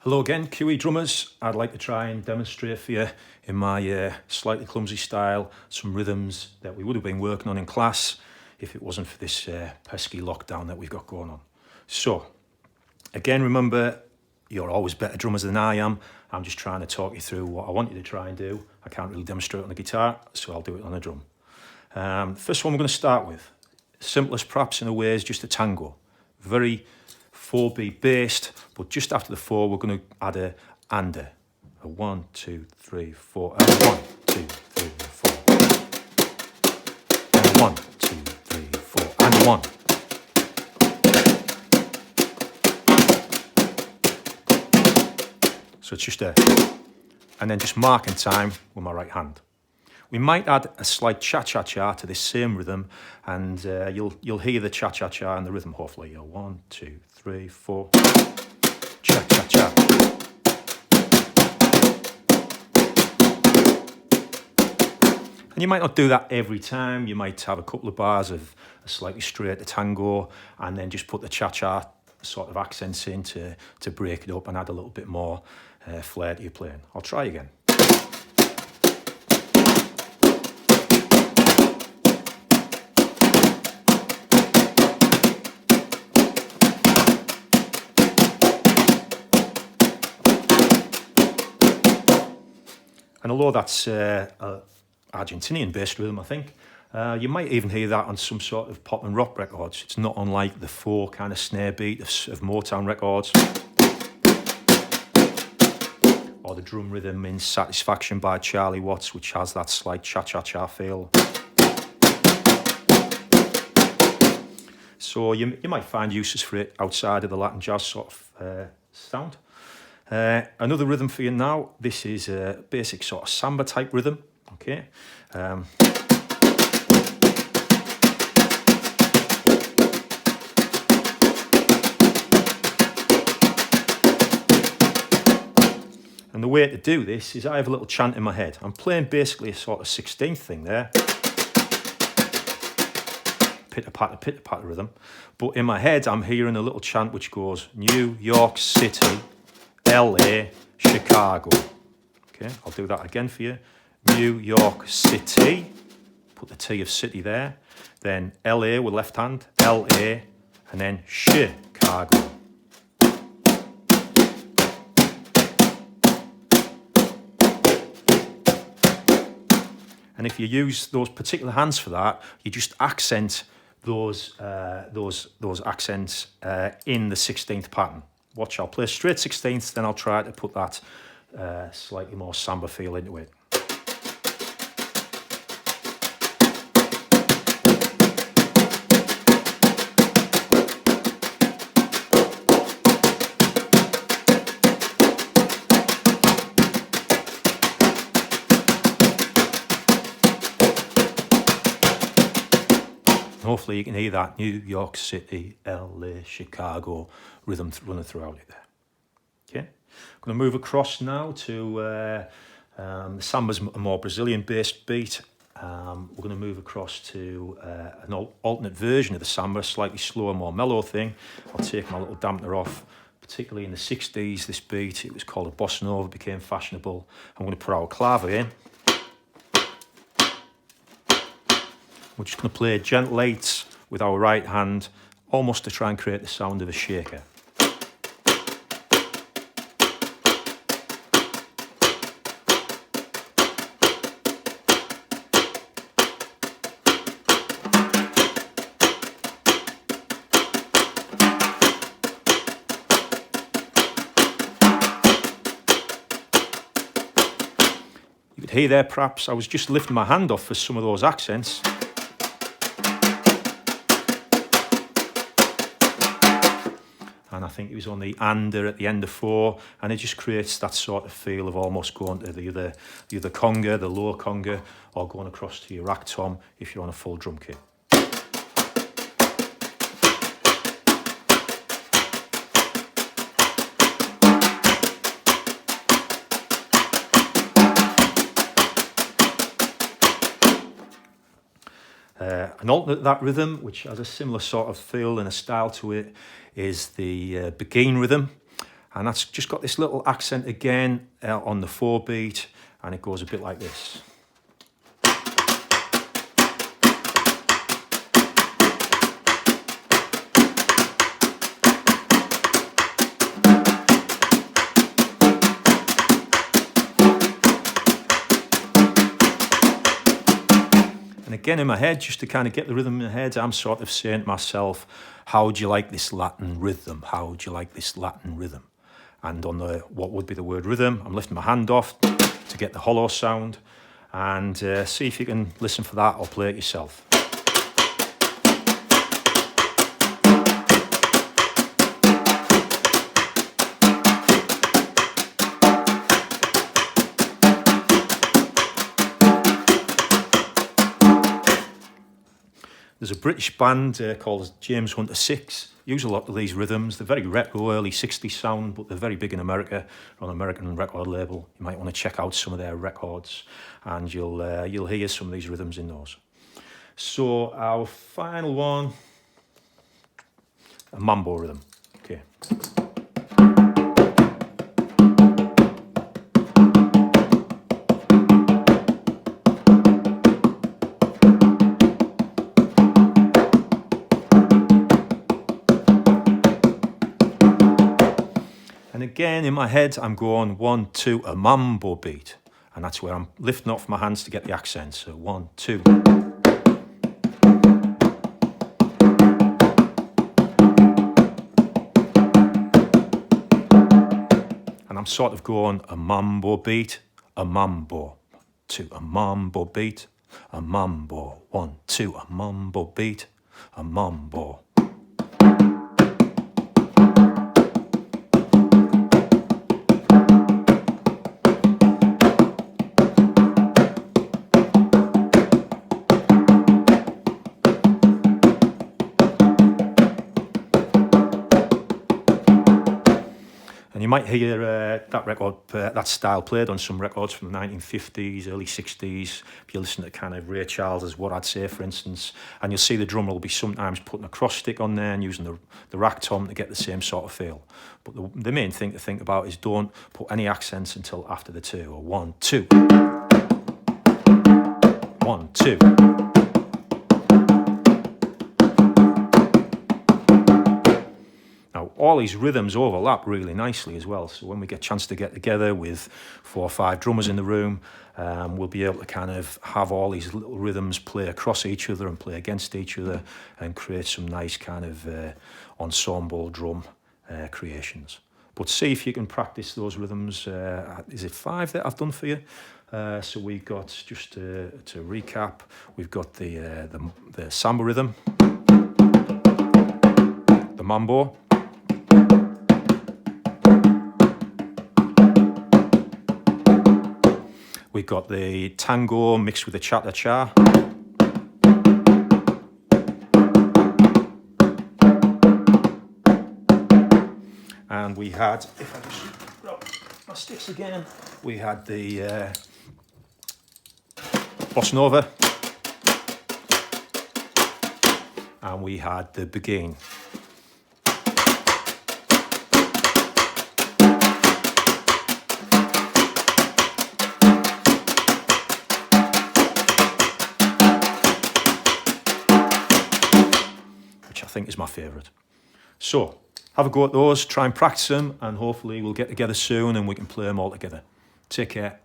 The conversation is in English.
Hello again, QE drummers. I'd like to try and demonstrate for you in my slightly clumsy style some rhythms that we would have been working on in class if it wasn't for this pesky lockdown that we've got going on. So, again, remember, you're always better drummers than I am. I'm just trying to talk you through what I want you to try and do. I can't really demonstrate on the guitar, so I'll do it on the drum. First one we're going to start with, simplest perhaps in a way, is just a tango. Very 4-beat based, but just after the 4 we're going to add a and a 1, 2, 3, 4, and 1, 2, 3, 4, and 1, 2, 3, 4, and 1. So it's just and then just marking time with my right hand. We might add a slight cha-cha-cha to this same rhythm, and you'll hear the cha-cha-cha in the rhythm, hopefully. 1, 2, 3, 4, cha-cha-cha. And you might not do that every time. You might have a couple of bars of a slightly straighter tango, and then just put the cha-cha sort of accents in to break it up and add a little bit more flair to your playing. I'll try again. And although that's Argentinian-based rhythm, I think, you might even hear that on some sort of pop and rock records. It's not unlike the 4 kind of snare beat of Motown records, or the drum rhythm in Satisfaction by Charlie Watts, which has that slight cha-cha-cha feel. So you might find uses for it outside of the Latin jazz sort of sound. Another rhythm for you now. This is a basic sort of Samba type rhythm. Okay. And the way to do this is I have a little chant in my head. I'm playing basically a sort of 16th thing there. Pitter-patter rhythm. But in my head, I'm hearing a little chant which goes New York City, LA, Chicago. Okay, I'll do that again for you. New York City, put the T of city there. Then LA with left hand, LA, and then Chicago. And if you use those particular hands for that, you just accent those accents in the 16th pattern. Watch, I'll play straight 16ths, then I'll try to put that slightly more samba feel into it. Hopefully you can hear that New York City, LA, Chicago rhythm running throughout it there. Okay, I'm going to move across now to Samba's a more Brazilian-based beat. We're going to move across to an alternate version of the Samba, slightly slower, more mellow thing. I'll take my little dampener off. Particularly in the 60s, this beat, it was called a Bossa Nova, became fashionable. I'm going to put our clave in. We're just going to play gentle 8s with our right hand, almost to try and create the sound of a shaker. You could hear there, perhaps, I was just lifting my hand off for some of those accents. And I think it was on the ander at the end of 4, and it just creates that sort of feel of almost going to the other conga, the lower conga, or going across to your rack tom if you're on a full drum kit. An alternate to that rhythm, which has a similar sort of feel and a style to it, is the Beguine rhythm. And that's just got this little accent again on the 4 beat, and it goes a bit like this. And again in my head, just to kind of get the rhythm in my head, I'm sort of saying to myself, how would you like this Latin rhythm? How would you like this Latin rhythm? And on the what would be the word rhythm, I'm lifting my hand off to get the hollow sound, and see if you can listen for that or play it yourself. There's a British band called James Hunter 6. Use a lot of these rhythms. They're very retro, early 60s sound, but they're very big in America. They're on an American record label. You might want to check out some of their records, and you'll hear some of these rhythms in those. So our final one, a Mambo rhythm. Okay. And again, in my head, I'm going 1, 2, a Mambo beat. And that's where I'm lifting off my hands to get the accent. So 1, 2. And I'm sort of going a Mambo beat, a Mambo, 2, a Mambo beat, a Mambo, 1, 2, a Mambo beat, a Mambo. And you might hear that record, that style played on some records from the 1950s, early 60s. If you listen to kind of Ray Charles' What I'd Say, for instance, and you'll see the drummer will be sometimes putting a cross stick on there and using the rack tom to get the same sort of feel. But the main thing to think about is don't put any accents until after the 2, or 1, 2. 1, 2. Now, all these rhythms overlap really nicely as well. So when we get a chance to get together with 4 or 5 drummers in the room, we'll be able to kind of have all these little rhythms play across each other and play against each other and create some nice kind of ensemble drum creations. But see if you can practice those rhythms. Is it 5 that I've done for you? So we've got, just to recap, we've got the Samba rhythm, the Mambo, we've got the Tango mixed with the Cha-Cha-Cha, and we had, if I just grab my sticks again, we had the Bossa Nova, and we had the Beguine. Which I think is my favourite. So, have a go at those, try and practice them, and hopefully we'll get together soon and we can play them all together. Take care.